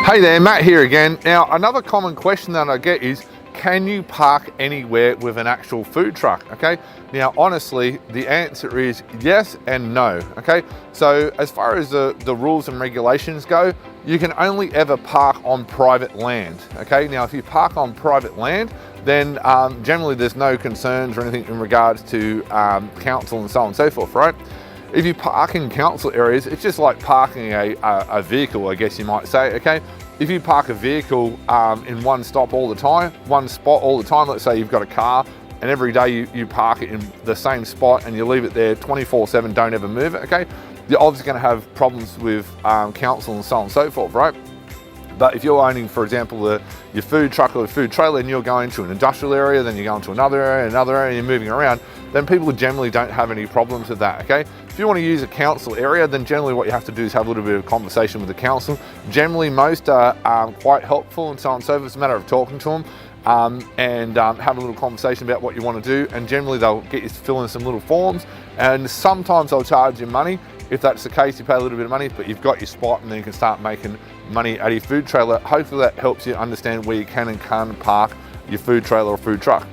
Hey there, Matt here again. Now, another common question that I get is, can you park anywhere with an actual food truck? Okay, now honestly, the answer is yes and no. Okay, so as far as the rules and regulations go, you can only ever park on private land. Okay, now if you park on private land, then generally there's no concerns or anything in regards to council and so on and so forth, right? If you park in council areas, it's just like parking a vehicle, I guess you might say, okay? If you park a vehicle in one spot all the time, let's say you've got a car and every day you park it in the same spot and you leave it there 24/7, don't ever move it, okay? You're obviously gonna have problems with council and so on and so forth, right? But if you're owning, for example, your food truck or food trailer and you're going to an industrial area, then you're going to another area, and you're moving around, then people generally don't have any problems with that, okay? If you want to use a council area, then generally what you have to do is have a little bit of conversation with the council. Generally, most are quite helpful and so on and so forth. It's a matter of talking to them and have a little conversation about what you want to do. And generally, they'll get you to fill in some little forms. And sometimes they'll charge you money. If that's the case, you pay a little bit of money, but you've got your spot and then you can start making money at your food trailer. Hopefully that helps you understand where you can and can't park your food trailer or food truck.